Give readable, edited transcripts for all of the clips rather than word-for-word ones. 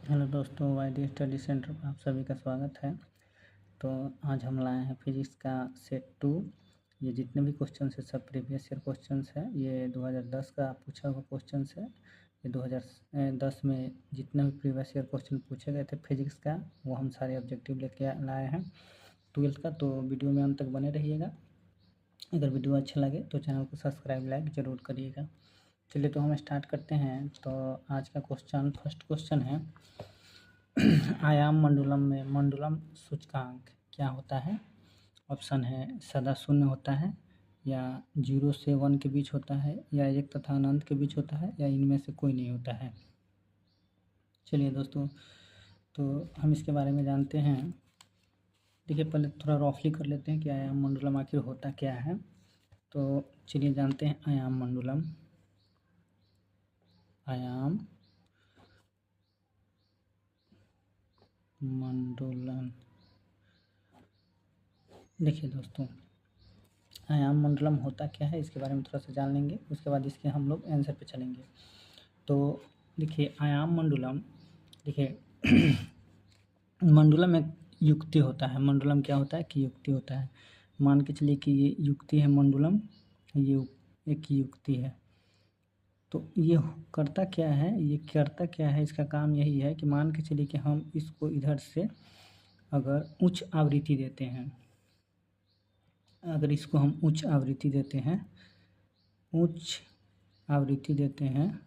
Hello दोस्तों, वाईडी study centre पर आप सभी का स्वागत है। तो आज हम लाए हैं फिजिक्स का सेट 2। ये जितने भी क्वेश्चन है सब प्रीवियस ईयर क्वेश्चंस है। ये 2010 का पूछा हुआ क्वेश्चंस है। ये 2010 में जितने भी प्रीवियस ईयर क्वेश्चन पूछे गए थे फिजिक्स का, वो हम सारे ऑब्जेक्टिव लेके लाए हैं 12th का। तो वीडियो में अंत तक बने रहिएगा। अगर वीडियो अच्छा लगे तो चैनल को सब्सक्राइब लाइक ज़रूर करिएगा। चलिए तो हम स्टार्ट करते हैं। तो आज का फर्स्ट क्वेश्चन है आयाम मंडलम में मंडलम सूचकांक क्या होता है। ऑप्शन है सदा शून्य होता है, या 0 से 1 के बीच होता है, या 1 तथा अनंत के बीच होता है, या इनमें से कोई नहीं होता है। चलिए दोस्तों, तो हम इसके बारे में जानते हैं। देखिए, पहले थोड़ा रफली कर लेते हैं कि आयाम मंडलम आखिर होता क्या है। तो चलिए जानते हैं आयाम मंडलम। आयाम मंडलम, देखिए दोस्तों, आयाम मंडलम होता क्या है इसके बारे में थोड़ा सा जान लेंगे, उसके बाद इसके हम लोग आंसर पे चलेंगे। तो देखिए आयाम मंडलम, देखिए मंडलम एक युक्ति होता है। मंडलम क्या होता है कि युक्ति होता है। मान के चलिए कि ये युक्ति है मंडलम, ये एक युक्ति है। तो ये करता क्या है, इसका काम यही है कि मान के चलिए कि हम इसको इधर से अगर उच्च आवृत्ति देते हैं, अगर इसको हम उच्च आवृत्ति देते हैं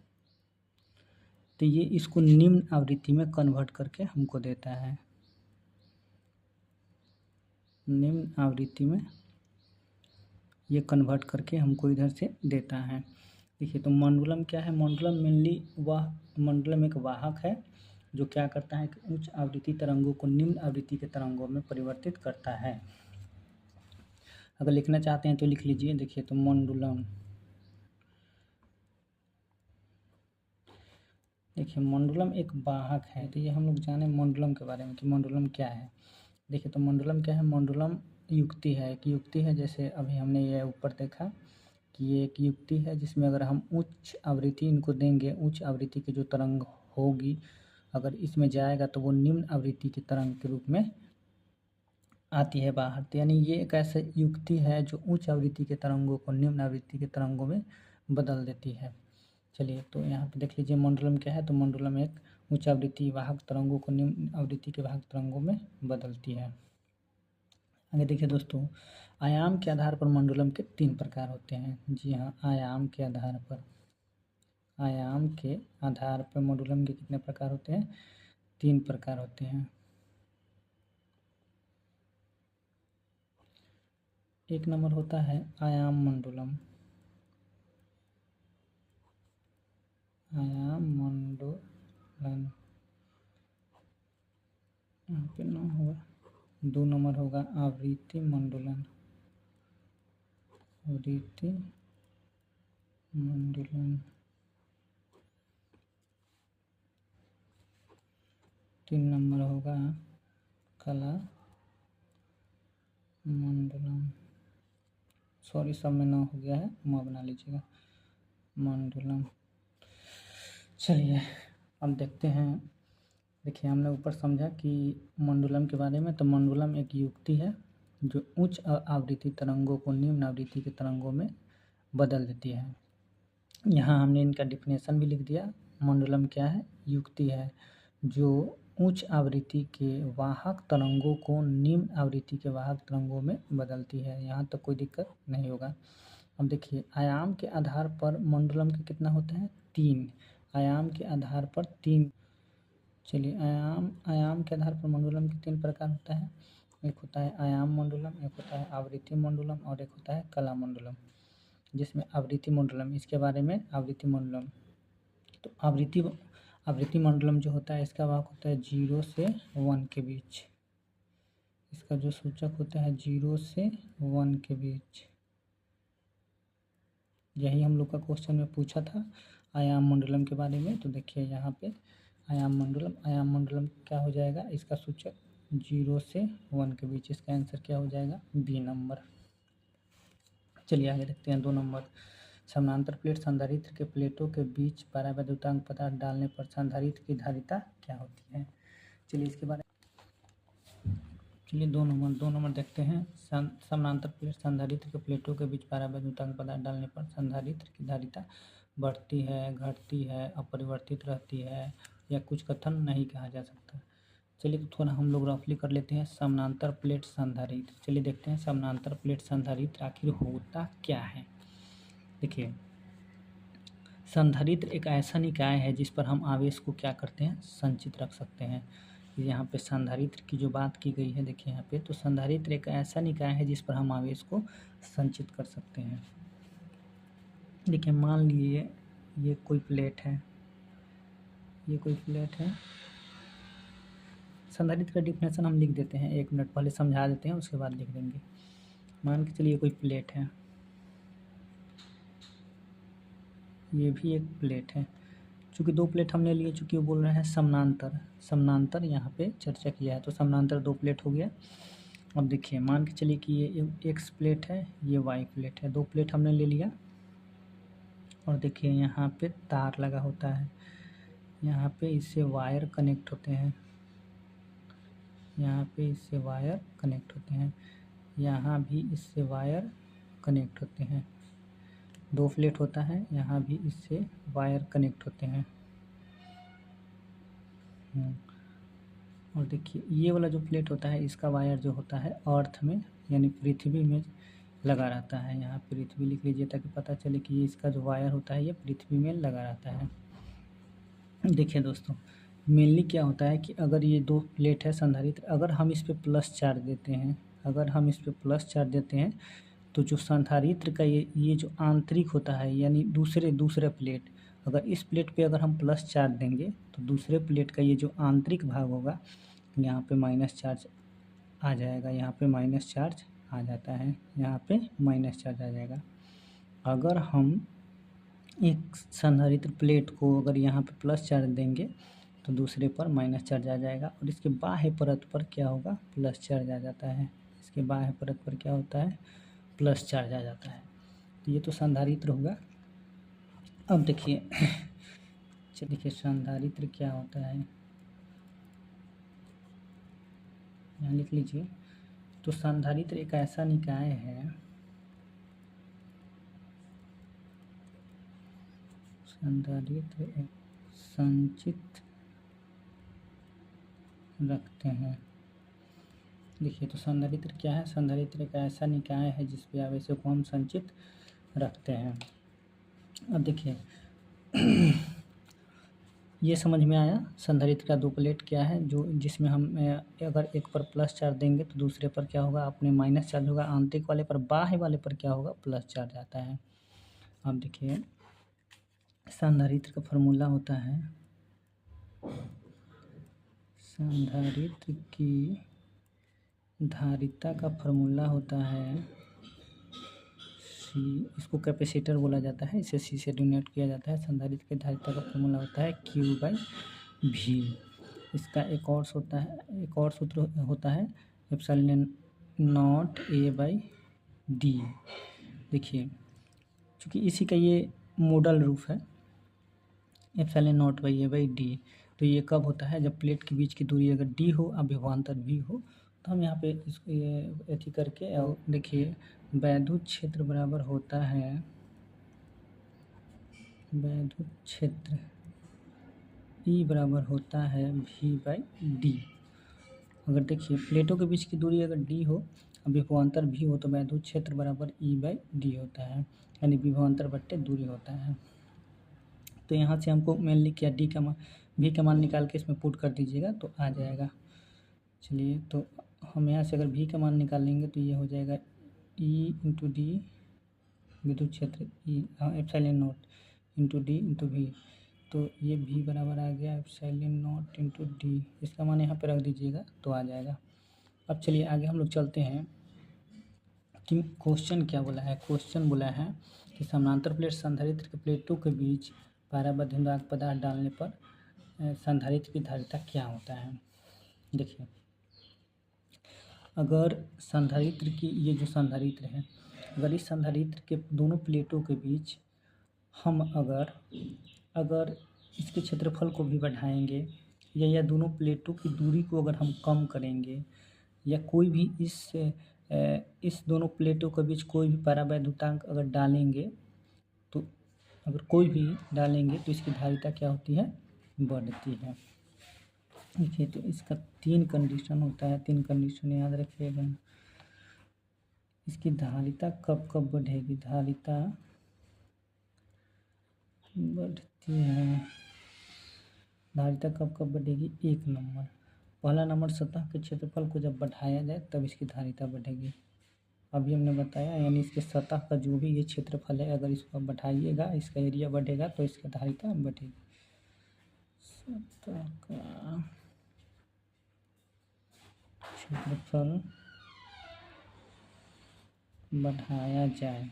तो ये इसको निम्न आवृत्ति में कन्वर्ट करके हमको देता है। निम्न आवृत्ति में ये कन्वर्ट करके हमको इधर से देता है। देखिए, तो मंडलम क्या है। मंडलम मेनली मंडलम एक वाहक है जो क्या करता है कि उच्च आवृत्ति तरंगों को निम्न आवृत्ति के तरंगों में परिवर्तित करता है। अगर लिखना चाहते हैं तो लिख लीजिए। देखिए, तो मंडलम, देखिए मंडलम एक वाहक है। तो ये हम लोग जाने मंडलम के बारे में कि मंडलम क्या है। देखिए, तो मंडलम क्या है। मंडलम युक्ति है, एक युक्ति है। जैसे अभी हमने ये ऊपर देखा कि ये एक युक्ति है जिसमें अगर हम उच्च आवृत्ति इनको देंगे, उच्च आवृत्ति की जो तरंग होगी अगर इसमें जाएगा तो वो निम्न आवृत्ति की तरंग के रूप में आती है बाहर। तो यानी ये एक ऐसा युक्ति है जो उच्च आवृत्ति के तरंगों को निम्न आवृत्ति के तरंगों में बदल देती है। चलिए, तो यहाँ पे देख लीजिए मंडलम क्या है। तो मंडलम एक उच्च आवृत्ति वाहक तरंगों को निम्न आवृत्ति के वाहक तरंगों में बदलती है। आगे देखिए दोस्तों, आयाम के आधार पर मंडलम के 3 प्रकार होते हैं। जी हाँ, आयाम के आधार पर मंडलम के कितने प्रकार होते हैं। 3 प्रकार होते हैं। एक नंबर होता है आयाम मंडलम। आयाम मंडलन यहाँ पे ना होगा। 2 नंबर होगा आवृत्ति मंडलन। आवृत्ति मंडलन। 3 नंबर होगा कला मंडलम। सॉरी, सब में ना हो गया है, माँ बना लीजिएगा। मंडलम। चलिए अब देखते हैं। देखिए, हमने ऊपर समझा कि मंडलम के बारे में। तो मंडलम एक युक्ति है जो उच्च आवृत्ति तरंगों को निम्न आवृत्ति के तरंगों में बदल देती है। यहाँ हमने इनका डिफिनेशन भी लिख दिया। मंडलम क्या है, युक्ति है जो उच्च आवृत्ति के वाहक तरंगों को निम्न आवृत्ति के वाहक तरंगों में बदलती है। यहाँ तक कोई दिक्कत नहीं होगा। अब देखिए, आयाम के आधार पर मंडलम के कितना होते हैं, 3। आयाम के आधार पर 3। चलिए, आयाम के आधार पर मंडलम के 3 प्रकार होता है। एक होता है आयाम मंडलम, एक होता है आवृत्ति मंडलम, और एक होता है कला मंडलम। जिसमें आवृत्ति मंडलम, इसके बारे में आवृत्ति मंडलम, तो आवृत्ति मंडलम जो होता है इसका वाहक होता है 0 से 1 के बीच। इसका जो सूचक होता है 0 से 1 के बीच। यही हम लोग का क्वेश्चन में पूछा था आयाम मंडलम के बारे में। तो देखिए यहाँ पे आयाम मंडलम क्या हो जाएगा, इसका सूचक 0 से 1 के बीच। इसका आंसर क्या हो जाएगा, बी नंबर। चलिए आगे देखते हैं 2 नंबर। समानांतर प्लेट संधारित्र के प्लेटों के बीच परावैद्युतांक पदार्थ डालने पर संधारित्र की धारिता क्या होती है। चलिए इसके बारे चलिए 2 नंबर देखते हैं। समानांतर प्लेट संधारित्र के प्लेटों के बीच परावैद्युतांक पदार्थ डालने पर संधारित्र की धारिता बढ़ती है, घटती है, अपरिवर्तित रहती है या कुछ कथन नहीं कहा जा सकता। चलिए तो थोड़ा हम लोग रफली कर लेते हैं। समानांतर प्लेट संधारित्र, चलिए देखते हैं समानांतर प्लेट संधारित्र आखिर होता क्या है। देखिए, संधारित्र एक ऐसा निकाय है जिस पर हम आवेश को क्या करते हैं, संचित रख सकते हैं। यहाँ पे संधारित्र की जो बात की गई है, देखिए यहाँ पे, तो संधारित्र एक ऐसा निकाय है जिस पर हम आवेश को संचित कर सकते हैं। देखिए मान लीजिए ये कोई प्लेट है, ये कोई प्लेट है। संधारित्र का डिफिनेशन हम लिख देते हैं, 1 मिनट पहले समझा देते हैं, उसके बाद लिख देंगे। मान के चलिए कोई प्लेट है, ये भी एक प्लेट है। चूँकि 2 प्लेट हमने लिए, चूँकि वो बोल रहे हैं समानांतर यहाँ पे चर्चा किया है, तो समानांतर 2 प्लेट हो गया। अब देखिए मान के चलिए कि ये एक्स प्लेट है, ये वाई प्लेट है, 2 प्लेट हमने ले लिया। और देखिए यहाँ पे तार लगा होता है, यहाँ पे इससे वायर कनेक्ट होते हैं, यहाँ पे इससे वायर कनेक्ट होते हैं, यहाँ भी इससे वायर कनेक्ट होते हैं। 2 प्लेट होता है, यहाँ भी इससे वायर कनेक्ट होते हैं। और देखिए ये वाला जो प्लेट होता है, इसका वायर जो होता है अर्थ में यानी पृथ्वी में लगा रहता है। यहाँ पृथ्वी लिख लीजिए ताकि पता चले कि ये इसका जो वायर होता है ये पृथ्वी में लगा रहता है। देखिए दोस्तों, मेनली क्या होता है कि अगर ये 2 प्लेट है संधारित्र, अगर हम इस पे प्लस चार्ज देते हैं, अगर हम इस पे प्लस चार्ज देते हैं तो जो संधारित्र का ये जो आंतरिक होता है यानी दूसरे प्लेट, अगर इस प्लेट पे अगर हम प्लस चार्ज देंगे तो दूसरे प्लेट का ये जो आंतरिक भाग होगा, यहाँ पे माइनस चार्ज आ जाएगा, यहाँ पे माइनस चार्ज आ जाता है, यहाँ पे माइनस चार्ज आ जाएगा। अगर हम एक संधारित्र प्लेट को अगर यहाँ पे प्लस चार्ज देंगे तो दूसरे पर माइनस चार्ज आ जाएगा, और इसके बाह्य परत पर क्या होगा, प्लस चार्ज आ जाता है। इसके बाह्य परत पर क्या होता है, प्लस चार्ज आ जाता है। तो ये तो संधारित्र होगा। अब देखिए देखिए संधारित्र क्या होता है, यहाँ लिख लीजिए। तो संधारित्र एक ऐसा निकाय है, संधारित्र एक संचित रखते हैं। देखिए तो संधारित्र क्या है, संधारित्र एक ऐसा निकाय है जिस पे आवेशों को हम संचित रखते हैं। अब देखिए ये समझ में आया संधारित्र का 2 प्लेट क्या है, जो जिसमें हम अगर एक पर प्लस चार्ज देंगे तो दूसरे पर क्या होगा, अपने माइनस चार्ज होगा, आंतरिक वाले पर, बाह्य वाले पर क्या होगा, प्लस चार्ज आता है। अब देखिए संधारित्र का फॉर्मूला होता है, संधारित्र की धारिता का फॉर्मूला होता है सी, इसको कैपेसिटर बोला जाता है, इसे सी से डिनोट किया जाता है। संधारित्र की धारिता का फॉर्मूला होता है Q/V। इसका एक और सूत्र होता है एप्सिलॉन नॉट A/D। देखिए चूँकि इसी का ये मॉडल रूप है एप्सिलॉन नॉट बाई A/D, तो ये कब होता है, जब प्लेट के बीच की दूरी अगर D हो और विभवांतर V हो। तो हम यहाँ पे इसको ये ऐसी करके, और देखिए वैद्युत क्षेत्र बराबर होता है, वैद्युत क्षेत्र E बराबर होता है V/D। अगर देखिए प्लेटों के बीच की दूरी अगर D हो और विभवांतर V हो तो वैद्युत क्षेत्र बराबर E/D होता है, यानी विभवांतर बट्टे दूरी होता है। तो यहाँ से हमको मेनली क्या V का मान निकाल के इसमें पुट कर दीजिएगा तो आ जाएगा। चलिए तो हम यहाँ से अगर V का मान निकाल लेंगे तो ये हो जाएगा E/D विद्युत क्षेत्र epsilon not into D into V। तो ये V बराबर आ गया एप्सिलॉन नॉट इंटू D, इसका मान यहाँ पे रख दीजिएगा तो आ जाएगा। अब चलिए आगे हम लोग चलते हैं कि क्वेश्चन क्या बोला है। क्वेश्चन बोला है कि समानांतर प्लेट संधारित्र के प्लेटों के बीच परावैद्युतांक पदार्थ डालने पर संधारित्र की धारिता क्या होता है। देखिए अगर संधारित्र की ये जो संधारित्र है, अगर इस संधारित्र के दोनों प्लेटों के बीच हम अगर अगर इसके क्षेत्रफल को भी बढ़ाएंगे या दोनों प्लेटों की दूरी को अगर हम कम करेंगे या कोई भी इस दोनों प्लेटों के बीच कोई भी परावैद्युतांक अगर डालेंगे तो अगर कोई भी डालेंगे तो इसकी धारिता क्या होती है, बढ़ती है। देखिए तो इसका 3 कंडीशन होता है, 3 कंडीशन याद रखिएगा। इसकी धारिता कब कब बढ़ेगी, धारिता बढ़ती है, धारिता कब कब बढ़ेगी। 1 नंबर, पहला नंबर सतह के क्षेत्रफल को जब बढ़ाया जाए तब इसकी धारिता बढ़ेगी। अभी हमने बताया, यानी इसके सतह का जो भी ये क्षेत्रफल है अगर इसको बढ़ाइएगा, इसका एरिया बढ़ेगा तो इसकी धारिता बढ़ेगी। सतह का क्षेत्रफल बढ़ाया जाए।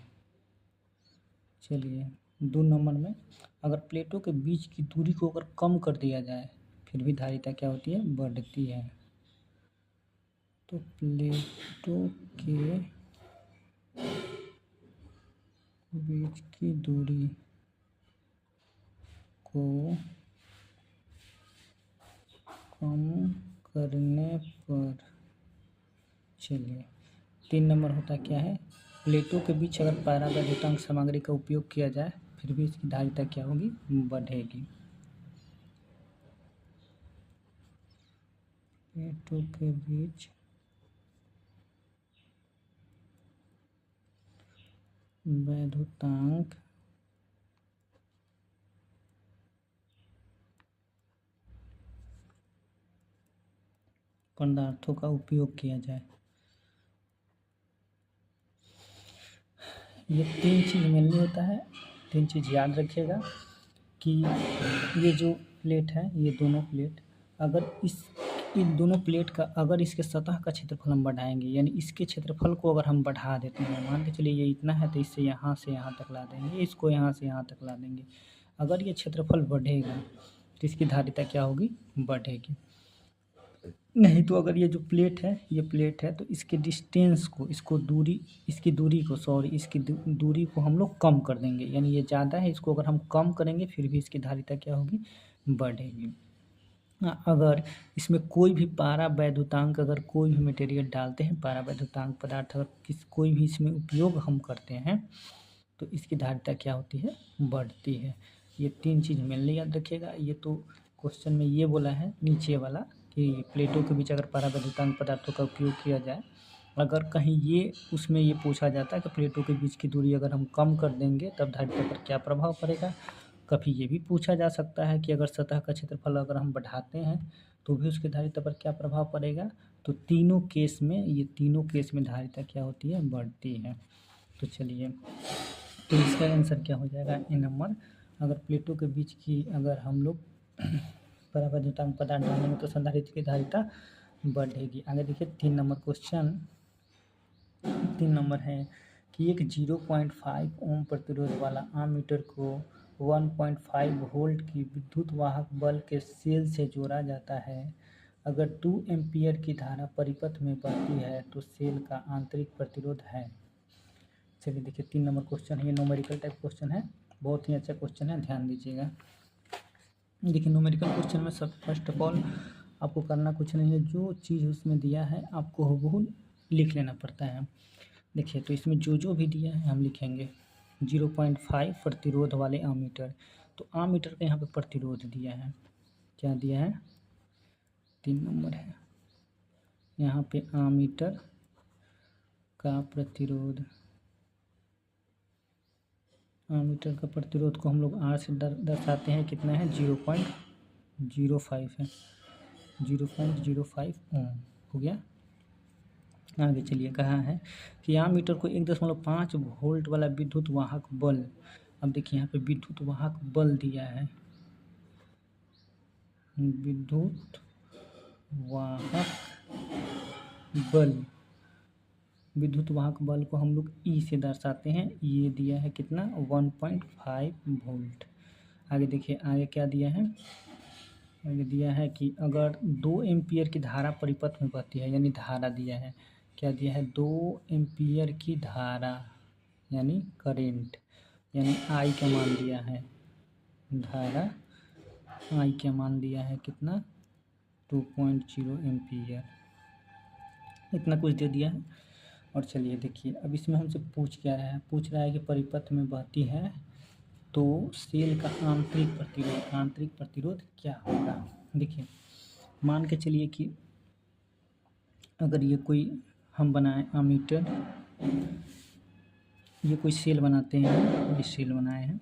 चलिए 2 नंबर में अगर प्लेटों के बीच की दूरी को अगर कम कर दिया जाए फिर भी धारिता क्या होती है, बढ़ती है। तो प्लेटों के बीच की दूरी को कम करने पर, चलिए 3 नंबर होता क्या है, प्लेटों के बीच अगर परावैद्युतांक सामग्री का उपयोग किया जाए फिर भी इसकी धारिता क्या होगी, बढ़ेगी। प्लेटों के बीच वैद्युतांक पदार्थों का उपयोग किया जाए। ये 3 चीज़ मेनली होता है, 3 चीज़ याद रखिएगा कि ये जो प्लेट है, ये दोनों प्लेट अगर इन दोनों प्लेट का अगर इसके सतह का क्षेत्रफल हम बढ़ाएंगे, यानी इसके क्षेत्रफल को अगर हम बढ़ा देते हैं, मान के चलिए ये इतना है तो इससे यहाँ से यहाँ तक ला देंगे, इसको यहाँ से यहाँ तक ला देंगे। अगर ये क्षेत्रफल बढ़ेगा तो इसकी धारिता क्या होगी, बढ़ेगी। नहीं तो अगर ये जो प्लेट है, ये प्लेट है तो इसके डिस्टेंस को, इसकी दूरी को हम लोग कम कर देंगे, यानी ये ज़्यादा है, इसको अगर हम कम करेंगे फिर भी इसकी धारिता क्या होगी, बढ़ेगी। अगर इसमें कोई भी परावैद्युतांक, अगर कोई भी मटेरियल डालते हैं, परावैद्युतांक पदार्थ अगर कोई भी इसमें उपयोग हम करते हैं तो इसकी धारिता क्या होती है, बढ़ती है। ये 3 चीज़ मेनली याद रखिएगा। ये तो क्वेश्चन में ये बोला है नीचे वाला कि प्लेटों के बीच अगर परावैद्युतांक पदार्थों का उपयोग किया जाए, अगर कहीं ये उसमें ये पूछा जाता है कि प्लेटों के बीच की दूरी अगर हम कम कर देंगे तब धारिता पर क्या प्रभाव पड़ेगा। कभी ये भी पूछा जा सकता है कि अगर सतह का क्षेत्रफल अगर हम बढ़ाते हैं तो भी उसकी धारिता पर क्या प्रभाव पड़ेगा। तो तीनों केस में धारिता क्या होती है, बढ़ती है। तो चलिए, तो इसका आंसर क्या हो जाएगा, ए नंबर। अगर प्लेटों के बीच की अगर हम लोग परावैद्युतांक पदार्थ डालेंगे तो संधारित्र की धारिता बढ़ेगी। आगे देखिए 3 नंबर क्वेश्चन। 3 नंबर है कि एक 0.5 ओम प्रतिरोध वाला आममीटर को 1.5 वोल्ट की विद्युत वाहक बल्ब के सेल से जोड़ा जाता है। अगर 2 एम्पीयर की धारा परिपथ में बहती है तो सेल का आंतरिक प्रतिरोध है। चलिए देखिए 3 नंबर क्वेश्चन है, ये न्यूमेरिकल टाइप क्वेश्चन है, बहुत ही अच्छा क्वेश्चन है, ध्यान दीजिएगा। देखिए न्यूमेरिकल क्वेश्चन में सब फर्स्ट ऑफ ऑल आपको करना कुछ नहीं है, जो चीज़ उसमें दिया है आपको हूबहू लिख लेना पड़ता है। देखिए तो इसमें जो भी दिया है हम लिखेंगे। 0.5 प्रतिरोध वाले आममीटर, तो आममीटर का यहाँ पे प्रतिरोध दिया है, क्या दिया है, 3 नंबर है यहाँ पे आममीटर का प्रतिरोध। आममीटर का प्रतिरोध को हम लोग R से दर्शाते हैं, कितना है, 0.05 है, 0.05 ओम हो गया। आगे चलिए, कहा है कि आममीटर को 1.5 वोल्ट वाला विद्युत वाहक बल, अब देखिए यहाँ पे विद्युत वाहक बल दिया है, विद्युत वाहक बल, विद्युत वाहक बल को हम लोग ई से दर्शाते हैं, ये दिया है कितना, 1.5 वोल्ट। आगे देखिए आगे क्या दिया है, आगे दिया है कि अगर 2 एम्पीयर की धारा परिपथ में बहती है, यानी धारा दिया है, क्या दिया है, 2 एम्पीयर की धारा यानी करेंट यानी आई का मान दिया है, धारा आई का मान दिया है कितना 2.0 एम्पीयर, इतना कुछ दे दिया है। और चलिए देखिए अब इसमें हमसे पूछ क्या रहा है, पूछ रहा है कि परिपथ में बहती है तो सेल का आंतरिक प्रतिरोध क्या होगा। देखिए मान के चलिए कि अगर ये कोई हम बनाए अमीटर, ये कोई सेल बनाते हैं, ये सेल बनाए हैं,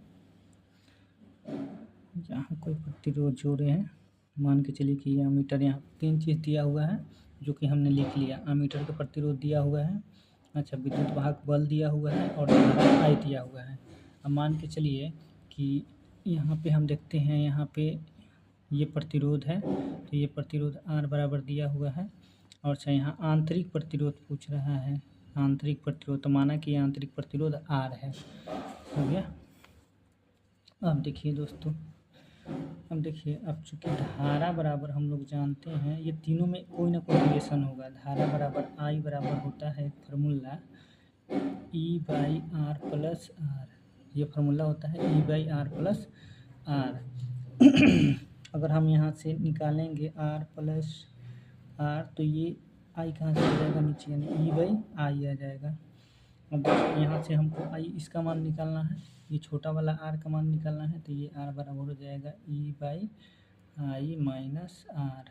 यहाँ कोई प्रतिरोध जोड़े हैं, मान के चलिए कि ये अमीटर, यहाँ 3 चीज़ दिया हुआ है जो कि हमने लिख लिया। अमीटर का प्रतिरोध दिया हुआ है, अच्छा विद्युत वाहक बल दिया हुआ है और धारा आई दिया हुआ है। अब मान के चलिए कि यहाँ पे हम देखते हैं, यहाँ पे ये प्रतिरोध है तो ये प्रतिरोध R बराबर दिया हुआ है। और अच्छा यहाँ आंतरिक प्रतिरोध पूछ रहा है, आंतरिक प्रतिरोध, तो माना कि आंतरिक प्रतिरोध R है, हो गया। अब देखिए दोस्तों, अब देखिए अब चूँकि धारा बराबर हम लोग जानते हैं, ये तीनों में कोई ना कोई रिलेशन होगा। धारा बराबर आई बराबर होता है फार्मूला E/R प्लस R, ये फार्मूला होता है E/R प्लस R। अगर हम यहाँ से निकालेंगे R प्लस R तो ये आई कहाँ से आ जाएगा नीचे, यानी E/I आ जाएगा। अब देखिए यहाँ से हमको आई इसका मान निकालना है, ये छोटा वाला R का मान निकालना है, तो ये R बराबर हो जाएगा E/I माइनस R।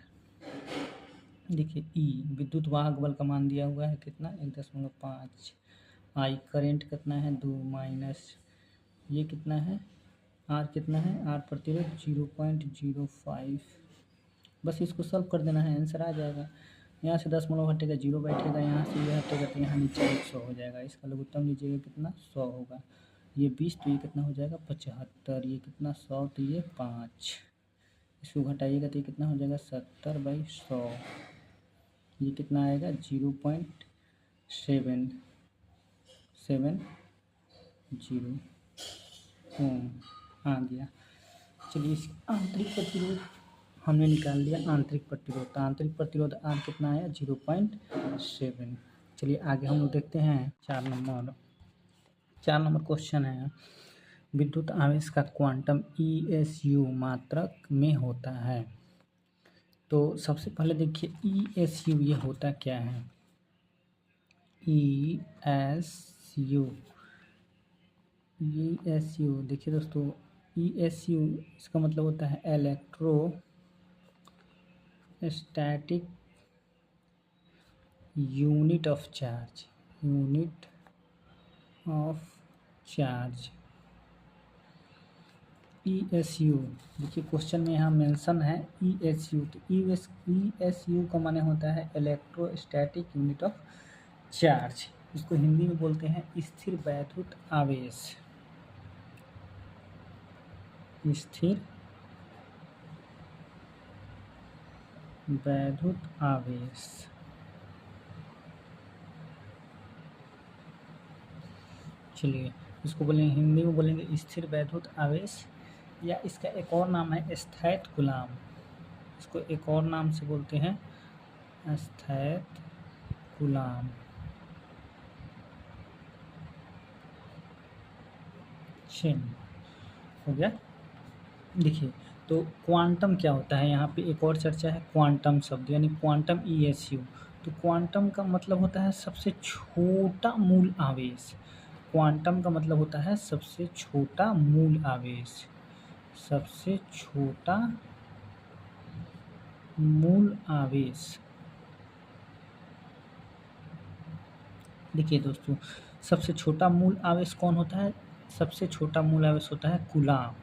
देखिए E विद्युत वाहक बल का मान दिया हुआ है कितना 1.5, I करंट कितना है 2, माइनस ये कितना है R कितना है, R प्रतिरोध 0.05। बस इसको सॉल्व कर देना है, आंसर आ जाएगा। यहाँ से 10 हटेगा 0 बैठेगा, यहाँ से ये हटेगा तो यहाँ नीचे 100 हो जाएगा। इसका लघुत्तम लीजिएगा कितना 100 होगा, ये 20 तो ये कितना हो जाएगा 75, ये कितना 100 तो ये 5, इसको घटाइएगा तो ये कितना हो जाएगा 70/100, ये कितना आएगा 0.770 ओम आ गया। चलिए इस आंतरिक प्रतिरोध हमने निकाल लिया, आंतरिक प्रतिरोध, तो आंतरिक प्रतिरोध R कितना आया 0.7। चलिए आगे हम लोग देखते हैं 4 नंबर क्वेश्चन है, विद्युत आवेश का क्वांटम ESU मात्रक में होता है। तो सबसे पहले देखिए ESU ये होता क्या है, ESU देखिए दोस्तों, ESU इसका मतलब होता है electrostatic unit of charge, ESU देखिए क्वेश्चन में यहाँ मेंशन है ESU, तो ESU का माने होता है इलेक्ट्रोस्टैटिक यूनिट ऑफ चार्ज, इसको हिंदी में बोलते हैं स्थिर वैद्युत आवेश, स्थिर वैद्युत आवेश। चलिए इसको बोलेंगे, हिंदी में बोलेंगे स्थिर वैद्युत आवेश, या इसका एक और नाम है स्थैत कूलाम, इसको एक और नाम से बोलते हैं स्थैत कूलाम। हो गया। देखिए तो क्वांटम क्या होता है, यहाँ पे एक और चर्चा है क्वांटम शब्द, यानी क्वांटम ESU। तो क्वांटम का मतलब होता है सबसे छोटा मूल आवेश, क्वांटम का मतलब होता है सबसे छोटा मूल आवेश, सबसे छोटा मूल आवेश। देखिए दोस्तों, सबसे छोटा मूल आवेश कौन होता है, सबसे छोटा मूल आवेश होता है कूलाम,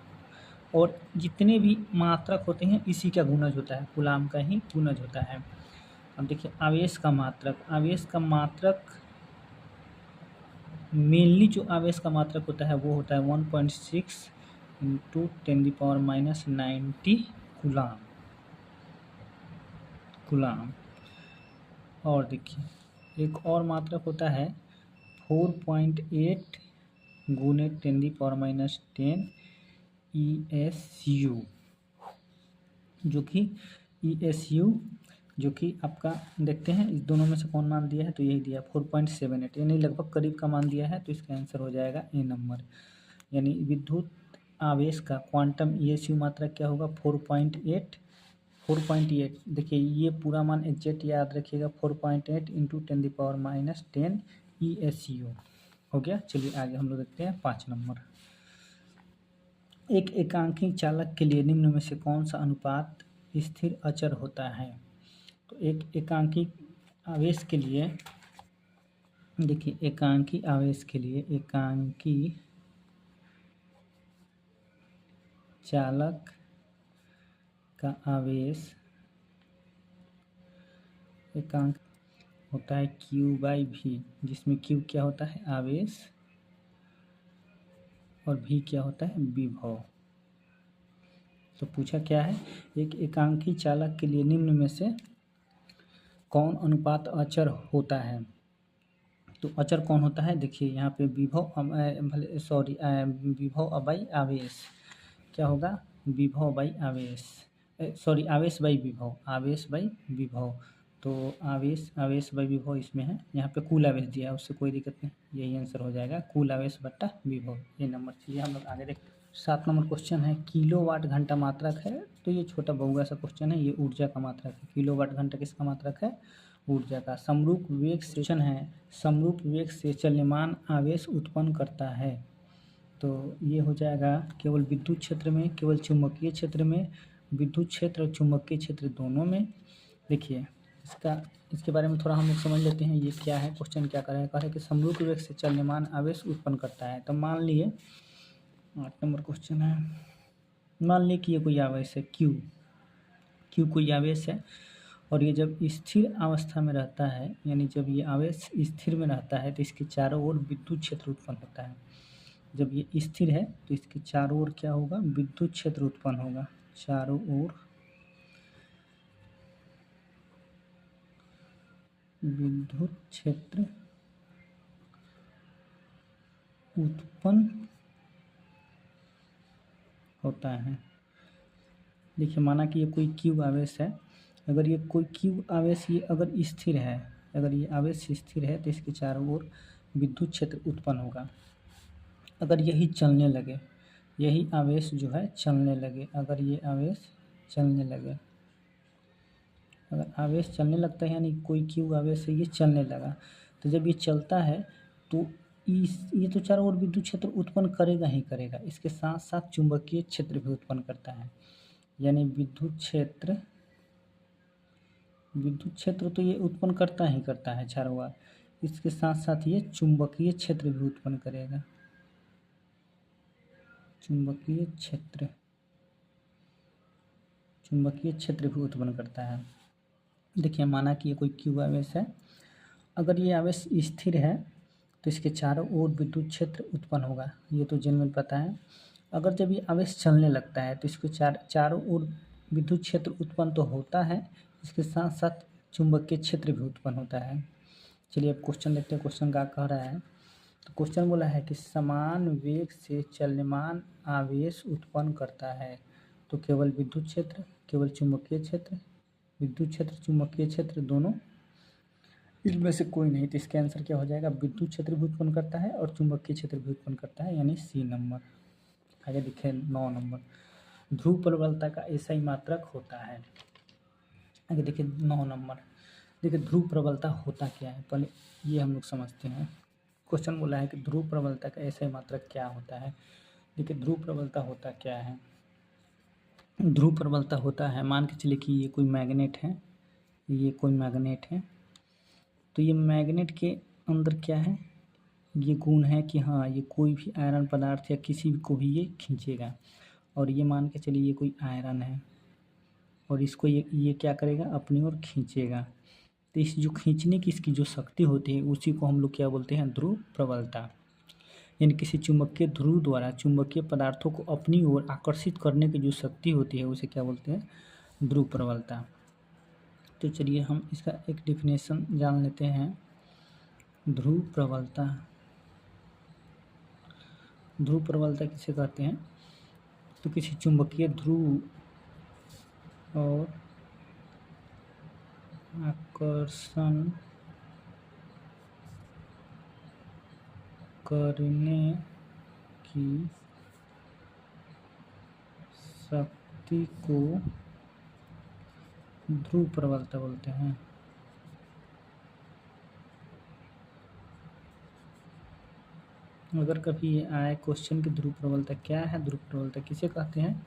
और जितने भी मात्रक होते हैं इसी का गुणज होता है, कूलाम का ही गुणज होता है। अब देखिए आवेश का मात्रक मेनली जो आवेश का मात्रक होता है वो होता है 1.6 × 10⁻90 कूलाम। और देखिए एक और मात्रक होता है 4.8 × 10⁻10 ESU, जो कि आपका देखते हैं इस दोनों में से कौन मान दिया है, तो यही दिया 4.78, यानी लगभग करीब का मान दिया है, तो इसका आंसर हो जाएगा A नंबर। यानी विद्युत आवेश का क्वांटम ईएसयू मात्रक क्या होगा 4.8। देखिए ये पूरा मान एग्जैक्ट याद रखिएगा 4.8 इंटू 10⁻⁻10 ESU हो गया। चलिए आगे हम लोग देखते हैं 5 नंबर। एक एकांकी चालक के लिए निम्न में से कौन सा अनुपात स्थिर अचर होता है। तो एक एकांकी आवेश के लिए देखिए एकांकी आवेश के लिए एकांकी चालक का आवेश एकांक होता है Q/V, जिसमें Q क्या होता है आवेश और V क्या होता है विभव। तो पूछा क्या है, एक एकांकी चालक के लिए निम्न में से कौन अनुपात अचर होता है। तो अचर कौन होता है, देखिए यहाँ पे विभव विभव बाई आवेश क्या होगा, विभव बाई आवेश आवेश बाई विभव, आवेश बाई विभव। तो आवेश बाई विभव इसमें है, यहाँ पे कुल आवेश दिया है, उससे कोई दिक्कत नहीं, यही आंसर हो जाएगा कुल आवेश बट्टा विभव, ये नंबर। चलिए हम लोग आगे देखते हैं। 7 नंबर क्वेश्चन है किलोवाट घंटा मात्रक है। तो ये छोटा बहुगा सा क्वेश्चन है, ये ऊर्जा का मात्रक है। किलोवाट घंटा किसका मात्रक है, ऊर्जा का। समरूप वेग से है, समरूप वेग से चलमान आवेश उत्पन्न करता है। तो ये हो जाएगा केवल विद्युत क्षेत्र में, केवल चुंबकीय क्षेत्र में, विद्युत क्षेत्र और चुंबकीय क्षेत्र दोनों में। देखिए इसके बारे में थोड़ा हम लोग समझ लेते हैं, ये क्या है, क्वेश्चन क्या कर रहा है। कह रहा है कि समरूप वेग से चलमान आवेश उत्पन्न करता है। तो मान लिए 8 नंबर क्वेश्चन है, मान ली कि ये कोई आवेश है क्यू कोई आवेश है और ये जब स्थिर अवस्था में रहता है, यानी जब ये आवेश स्थिर में रहता है तो इसके चारों ओर विद्युत क्षेत्र उत्पन्न होता है। जब ये स्थिर है तो इसके चारों ओर क्या होगा, विद्युत क्षेत्र उत्पन्न होगा, चारों ओर विद्युत क्षेत्र उत्पन्न होता है। देखिए माना कि ये कोई क्यू आवेश है, अगर ये कोई क्यू आवेश ये अगर स्थिर है, अगर ये आवेश स्थिर है तो इसके चारों ओर विद्युत क्षेत्र उत्पन्न होगा। अगर यही चलने लगे, यही आवेश जो है चलने लगे, अगर ये आवेश चलने लगे, अगर आवेश चलने लगता है यानी कोई क्यू आवेश है ये चलने लगा, तो जब ये चलता है तो ये तो चारों ओर विद्युत क्षेत्र उत्पन्न करेगा ही करेगा, इसके साथ साथ चुंबकीय क्षेत्र भी उत्पन्न करता है। यानी विद्युत क्षेत्र तो ये उत्पन्न करता ही करता है चारों ओर, इसके साथ साथ ये चुंबकीय क्षेत्र भी उत्पन्न करेगा, चुंबकीय क्षेत्र भी उत्पन्न करता है। देखिए माना कि ये कोई क्यू आवेश है, अगर ये आवेश स्थिर है तो इसके चारों ओर विद्युत क्षेत्र उत्पन्न होगा, ये तो जनरल पता है। अगर जब ये आवेश चलने लगता है तो इसके चारों ओर विद्युत क्षेत्र उत्पन्न तो होता है, इसके साथ साथ चुंबकीय क्षेत्र भी उत्पन्न होता है। चलिए अब क्वेश्चन देखते हैं, क्वेश्चन क्या कह रहा है। तो क्वेश्चन बोला है कि समान वेग से चलमान आवेश उत्पन्न करता है। तो केवल विद्युत क्षेत्र, केवल चुंबकीय क्षेत्र, विद्युत क्षेत्र चुंबकीय क्षेत्र दोनों, इनमें से कोई नहीं। तो इसका आंसर क्या हो जाएगा, विद्युत क्षेत्र भी उत्पन्न करता है और चुंबकीय क्षेत्र भी उत्पन्न करता है, यानी सी नंबर। आगे देखिए 9 नंबर, ध्रुव प्रबलता का ऐसा ही मात्रक होता है। आगे देखिए 9 नंबर, देखिए ध्रुव प्रबलता होता क्या है, पहले ये हम लोग समझते हैं। क्वेश्चन बोला है कि ध्रुव प्रबलता का ऐसा ही मात्रक क्या होता है। देखिए ध्रुव प्रबलता होता क्या है, ध्रुव प्रबलता होता है, मान के चलिए कि ये कोई मैग्नेट है, ये कोई मैग्नेट है, तो ये मैग्नेट के अंदर क्या है, ये गुण है कि हाँ ये कोई भी आयरन पदार्थ या किसी भी को भी ये खींचेगा। और ये मान के चलिए ये कोई आयरन है और इसको ये क्या करेगा, अपनी ओर खींचेगा। तो इस जो खींचने की इसकी जो शक्ति होती है उसी को हम लोग क्या बोलते हैं, ध्रुव प्रबलता। यानी किसी चुंबकीय ध्रुव द्वारा चुंबकीय पदार्थों को अपनी ओर आकर्षित करने की जो शक्ति होती है उसे क्या बोलते हैं, ध्रुव प्रबलता। तो चलिए हम इसका एक डेफिनेशन जान लेते हैं। ध्रुव प्रबलता, ध्रुव प्रबलता किसे कहते हैं, तो किसी चुंबकीय ध्रुव और आकर्षण करने की शक्ति को ध्रुव प्रबलता बोलते हैं। अगर कभी ये आए क्वेश्चन की ध्रुव प्रबलता क्या है, ध्रुव प्रबलता किसे कहते हैं,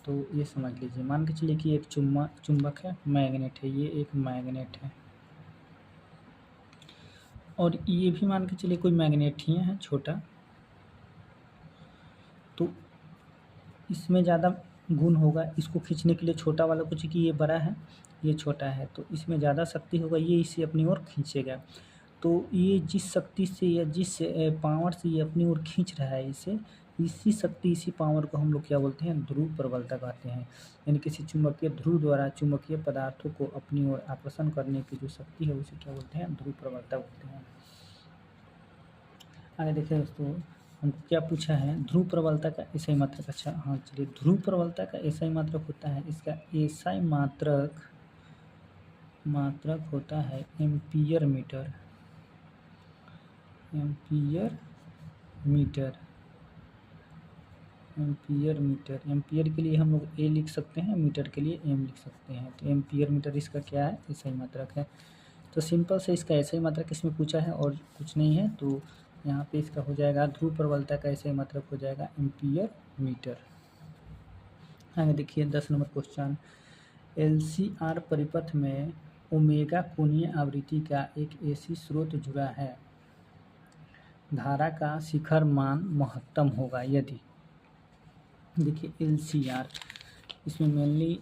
तो ये समझ लीजिए। मान के चलिए कि एक चुंबक है, मैग्नेट है, ये एक मैग्नेट है, और ये भी मान के चलिए कोई मैग्नेट ही है छोटा, तो इसमें ज़्यादा गुण होगा इसको खींचने के लिए छोटा वाला को, चूँकि ये बड़ा है ये छोटा है, तो इसमें ज़्यादा शक्ति होगा, ये इसे अपनी ओर खींचेगा। तो ये जिस शक्ति से या जिस पावर से ये अपनी ओर खींच रहा है इसे, इसी शक्ति इसी पावर को हम लोग क्या बोलते हैं, ध्रुव प्रबलता कहते हैं। यानी किसी चुंबकीय ध्रुव द्वारा चुंबकीय पदार्थों को अपनी ओर आकर्षण करने की जो शक्ति है उसे क्या बोलते हैं, ध्रुव प्रबलता बोलते हैं। आगे देखिए दोस्तों, हमको क्या पूछा है, ध्रुव प्रबलता का एसआई मात्रक। अच्छा हाँ चलिए, ध्रुव प्रबलता का एसआई मात्रक होता है, इसका एसआई मात्रक होता है एम्पियर मीटर। एम्पियर के लिए हम लोग ए लिख सकते हैं, मीटर के लिए एम लिख सकते हैं। तो एम्पियर मीटर इसका क्या है, एसआई मात्रक है। तो सिंपल से इसका एसआई मात्रक इसमें पूछा है और कुछ नहीं है, तो यहाँ पे इसका हो जाएगा ध्रुव प्रबलता का एसआई मात्रक हो जाएगा एम्पियर मीटर। आगे देखिए 10 नंबर क्वेश्चन, एलसीआर परिपथ में ओमेगा कोणीय आवृत्ति का एक एसी स्रोत जुड़ा है, धारा का शिखर मान महत्तम होगा यदि, देखिए एलसीआर, इसमें मेनली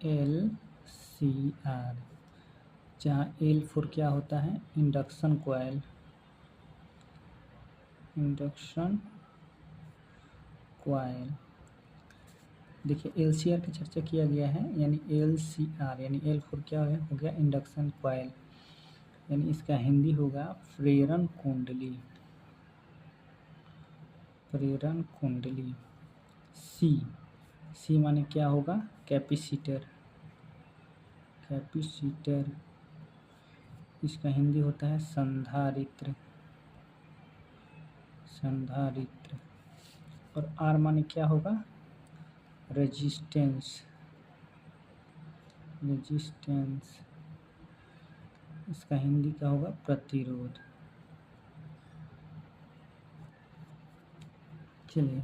एलसीआर, जहाँ एल फोर क्या होता है, इंडक्शन कॉइल, देखिए एलसीआर की चर्चा किया गया है, यानी एलसीआर यानी एल फोर क्या हो गया, इंडक्शन कॉइल, यानी इसका हिंदी होगा प्रेरण कुंडली। सी माने क्या होगा, कैपेसिटर, इसका हिंदी होता है संधारित्र। और आर माने क्या होगा, रेजिस्टेंस, इसका हिंदी क्या होगा, प्रतिरोध। चलिए,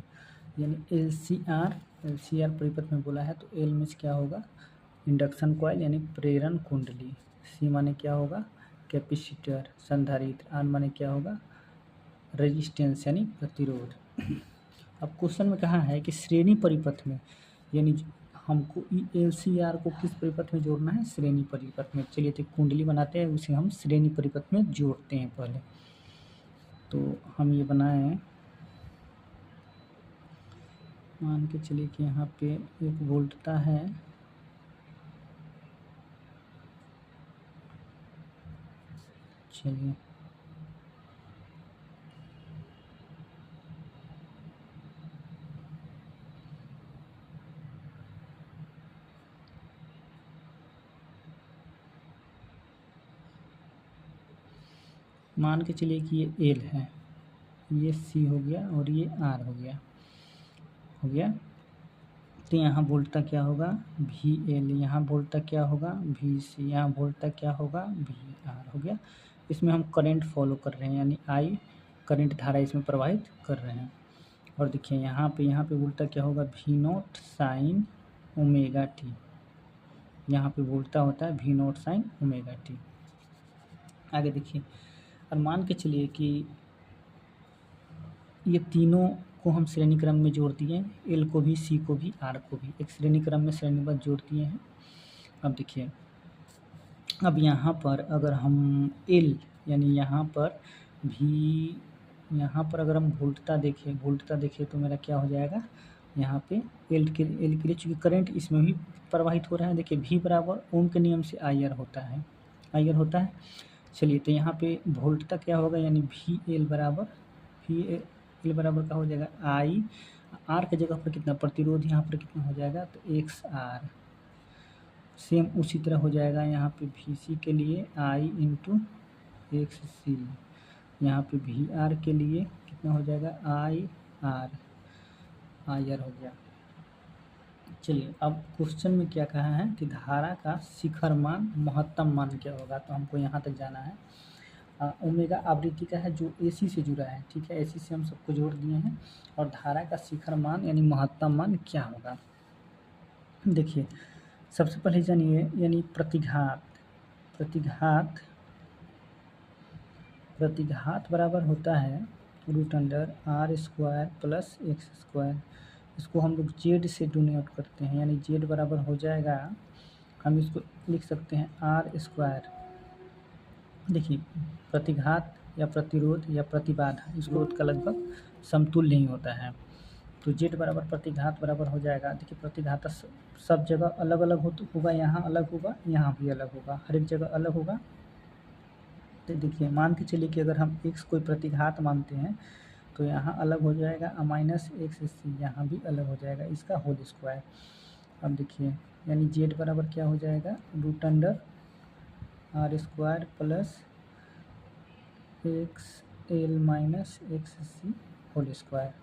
यानी एलसीआर परिपथ में बोला है तो एल में क्या होगा, इंडक्शन कॉइल यानी प्रेरण कुंडली, सी माने क्या होगा, कैपेसिटर संधारित्र, आर माने क्या होगा, रेजिस्टेंस यानी प्रतिरोध। अब क्वेश्चन में कहा है कि श्रेणी परिपथ में, यानी हमको एलसीआर को किस परिपथ में जोड़ना है, श्रेणी परिपथ में। चलिए तो कुंडली बनाते हैं, उसे हम श्रेणी परिपथ में जोड़ते हैं पहले। तो हम ये बनाए, मान के चलिए कि यहाँ पे एक वोल्टता है, चलिए मान के चलिए कि ये एल है, ये सी हो गया और ये आर हो गया। तो यहाँ वोल्टता क्या होगा, वी एल, यहाँ वोल्टता क्या होगा, वी सी, यहाँ वोल्टता क्या होगा, वी आर हो गया। इसमें हम करंट फॉलो कर रहे हैं, यानी आई करंट धारा इसमें प्रवाहित कर रहे हैं। और देखिए यहाँ पे वोल्टता क्या होगा, V naught sine omega t, यहाँ पे वोल्टता होता है V naught sine omega t. आगे देखिए, और मान के चलिए कि ये तीनों को हम श्रेणी क्रम में जोड़ दिए हैं, एल को भी, सी को भी, आर को भी, एक श्रेणी क्रम में श्रेणीबद्ध जोड़ दिए हैं। अब देखिए, अब यहाँ पर अगर हम एल यानी यहाँ पर भी, यहाँ पर अगर हम वोल्टता देखें तो मेरा क्या हो जाएगा, यहाँ पे एल के लिए चूँकि करंट इसमें भी प्रवाहित हो रहा है, देखिए वी बराबर ओम के नियम से आई आर होता है। चलिए तो यहाँ पे वोल्टता क्या होगा, यानी वी एल बराबर का हो जाएगा आई, आर के जगह पर कितना प्रतिरोध यहाँ पर कितना हो जाएगा, तो एक्स आर। सेम उसी तरह हो जाएगा यहाँ पे वी सी के लिए आई इंटू एक्स सी, यहाँ पे वी आर के लिए कितना हो जाएगा, आई आर आयर हो गया। चलिए अब क्वेश्चन में क्या कहा है कि धारा का शिखर मान महत्तम मान क्या होगा, तो हमको यहाँ तक जाना है। ओमेगा आवृत्ति का है जो एसी से जुड़ा है, ठीक है, एसी से हम सबको जोड़ दिए हैं। और धारा का शिखर मान यानी महत्तम मान क्या होगा, देखिए सबसे पहले जानिए, यानी प्रतिघात बराबर होता है √r² प्लस x²। इसको हम लोग जेड से डिनोट करते हैं, यानी जेड बराबर हो जाएगा, हम इसको लिख सकते हैं r²। देखिए प्रतिघात या प्रतिरोध या प्रतिबाधा इस रोध का लगभग समतुल्य ही होता है, तो जेड बराबर प्रतिघात बराबर हो जाएगा। देखिए प्रतिघात सब जगह अलग अलग होगा, यहाँ अलग होगा, यहाँ भी अलग होगा, हर एक जगह अलग होगा। तो देखिए मान के चलिए कि अगर हम x कोई प्रतिघात मानते हैं तो यहाँ अलग हो जाएगा -x, यहाँ भी अलग हो जाएगा, इसका होल स्क्वायर। अब देखिए यानी जेड बराबर क्या हो जाएगा √r² plus xl minus xc whole square.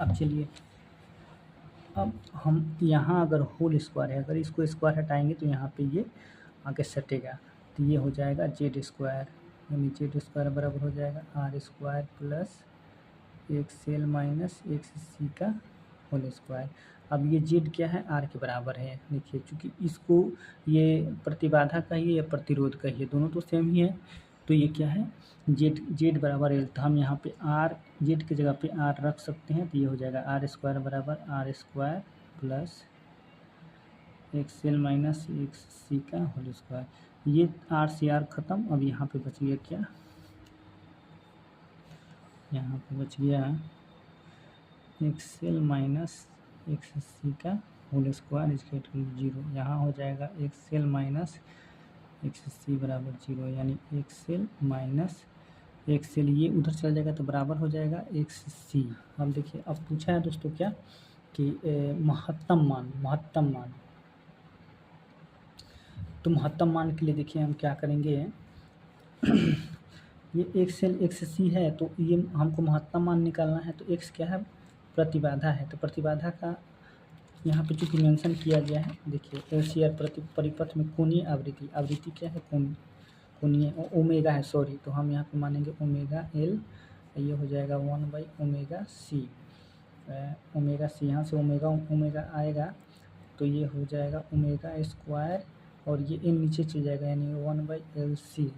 अब चलिए अब हम यहाँ अगर होल स्क्वायर है, अगर इसको स्क्वायर हटाएंगे तो यहाँ पे ये आगे सटेगा, तो ये हो जाएगा z², यानी z² बराबर हो जाएगा r² plus xl minus xc का होल स्क्वायर। अब ये z क्या है, r के बराबर है। देखिए चूँकि इसको ये प्रतिबाधा कहिए या प्रतिरोध कहिए, दोनों तो सेम ही है, तो ये क्या है z बराबर l, तो हम यहाँ पे r z की जगह पे r रख सकते हैं, तो ये हो जाएगा r² बराबर r² plus xl minus xc का होल स्क्वायर। ये r से r ख़त्म, अब यहाँ पे बच गया क्या, यहाँ पे बच गया xl माइनस xc का होल स्क्वायर इसके 0, यहाँ हो जाएगा xl माइनस xc बराबर 0, यानी xl माइनस xl ये उधर चला जाएगा तो बराबर हो जाएगा xc। अब देखिए अब पूछा है दोस्तों क्या कि महत्तम मान, तो महत्तम मान के लिए देखिए हम क्या करेंगे, ये xl xc है, तो ये हमको महत्तम मान निकालना है, तो x क्या है, प्रतिबाधा है, तो प्रतिबाधा का यहाँ पे चूँकि मेंशन किया गया है, देखिए LCR परिपथ में कोणीय आवृत्ति क्या है, कोणीय ओमेगा है, सॉरी, तो हम यहाँ पे मानेंगे ओमेगा l, ये हो जाएगा 1/ओमेगा c, यहाँ से ओमेगा आएगा तो ये हो जाएगा ओमेगा² और ये n नीचे चल जाएगा, यानी 1/LC,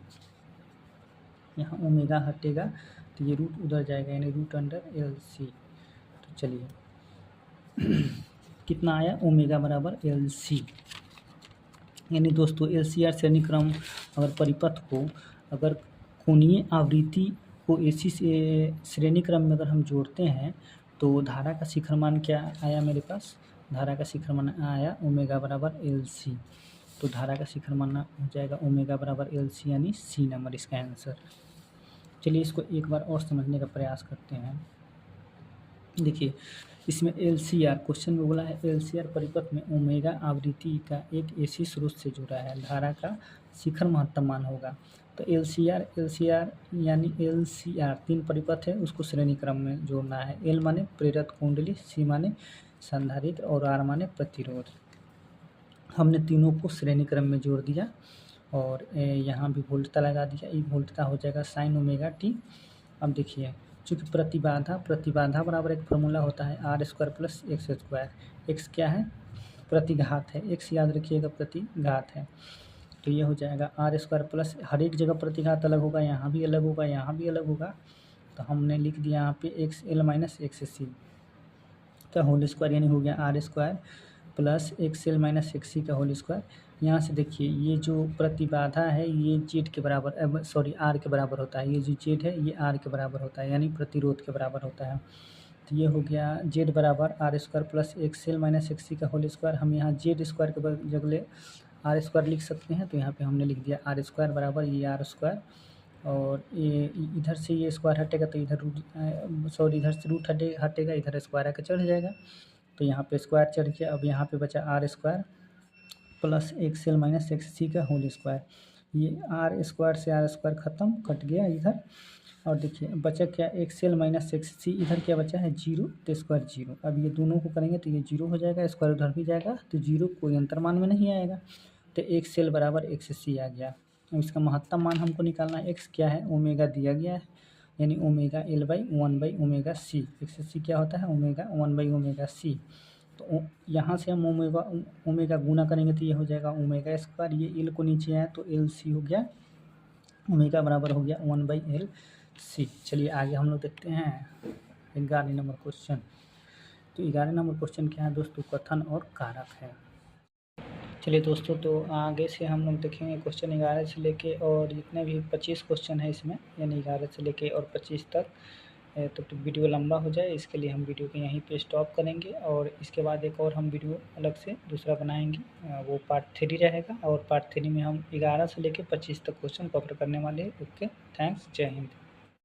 यहाँ ओमेगा हटेगा तो ये रूट उधर जाएगा, यानी √LC। तो चलिए कितना आया, ओमेगा बराबर LC। यानी दोस्तों LCR श्रेणी क्रम अगर परिपथ को अगर कोणीय आवृत्ति को AC से श्रेणी क्रम में अगर हम जोड़ते हैं तो धारा का शिखर मान क्या आया मेरे पास, धारा का शिखर मान आया ओमेगा बराबर LC। तो धारा का शिखर मान हो जाएगा ओमेगा बराबर LC, यानी C नंबर इसका आंसर। चलिए इसको एक बार और समझने का प्रयास करते हैं। देखिए इसमें LCR क्वेश्चन में बोला है LCR परिपथ में ओमेगा आवृत्ति का एक AC स्रोत से जुड़ा है, धारा का शिखर महत्तम मान होगा। तो LCR यानी LCR 3 परिपथ है, उसको श्रेणी क्रम में जोड़ना है। L माने प्रेरक कुंडली, C माने संधारित्र और R माने प्रतिरोध। हमने तीनों को श्रेणी क्रम में जोड़ दिया और यहाँ भी वोल्टता लगा दिया, ये वोल्टता हो जाएगा sin ओमेगा t। अब देखिए चूँकि प्रतिबाधा बराबर एक फॉर्मूला होता है r² प्लस x²। x क्या है, प्रतिघात है, x याद रखिएगा प्रतिघात है, तो ये हो जाएगा r² प्लस, हर एक जगह प्रतिघात अलग होगा, यहाँ भी अलग होगा, यहाँ भी अलग होगा, तो हमने लिख दिया यहाँ पे xl माइनस xc का होल स्क्वायर, यानी हो गया r² plus xl minus xc का होल स्क्वायर। यहाँ से देखिए ये जो प्रतिबाधा है ये जेड के बराबर, सॉरी आर के बराबर होता है, ये जो जेड है ये आर के बराबर होता है, यानी प्रतिरोध के बराबर होता है। तो ये हो गया जेड बराबर r² plus xl minus xc का होल स्क्वायर। हम यहाँ z² के जगह r² लिख सकते हैं, तो यहाँ पे हमने लिख दिया r² बराबर ये r², और ये इधर से ये स्क्वायर हटेगा तो इधर इधर से रूट हटेगा, इधर स्क्वायर आकर चढ़ जाएगा, तो यहाँ पे स्क्वायर चढ़ के अब यहाँ पे बचा r² plus xl minus xc का होल स्क्वायर। ये r² से r² ख़त्म, कट गया इधर, और देखिए बचा क्या, एक्स सेल माइनस एक्स सी, इधर क्या बचा है 0, तो स्क्वायर 0। अब ये दोनों को करेंगे तो ये 0 हो जाएगा, स्क्वायर उधर भी जाएगा तो 0 कोई अंतर मान में नहीं आएगा, तो एक्स सेल बराबर एक्स सी आ गया। अब इसका महत्तम मान हमको निकालना है, एक्स क्या है ओमेगा दिया गया है, यानी ओमेगा एल बाई 1/ओमेगा सी। एक्स सी क्या होता है ओमेगा 1/ओमेगा सी। तो यहाँ से हम ओमेगा गुना करेंगे तो ये हो जाएगा ओमेगा स्क्वायर, ये एल को नीचे आया तो एल सी हो गया, ओमेगा बराबर हो गया 1/एल सी। चलिए आगे हम लोग देखते हैं 11 नंबर क्वेश्चन। तो 11 नंबर क्वेश्चन क्या है दोस्तों, कथन और कारक है। चलिए दोस्तों, तो आगे से हम लोग देखेंगे क्वेश्चन 11 से लेके और जितने भी 25 क्वेश्चन है इसमें, यानी 11 से लेके और 25 तक। तो वीडियो लंबा हो जाए इसके लिए हम वीडियो को यहीं पे स्टॉप करेंगे, और इसके बाद एक और हम वीडियो अलग से दूसरा बनाएंगे, वो पार्ट 3 रहेगा, और पार्ट 3 में हम 11 से लेके 25 तक क्वेश्चन कवर करने वाले हैं। ओके, थैंक्स, जय हिंद।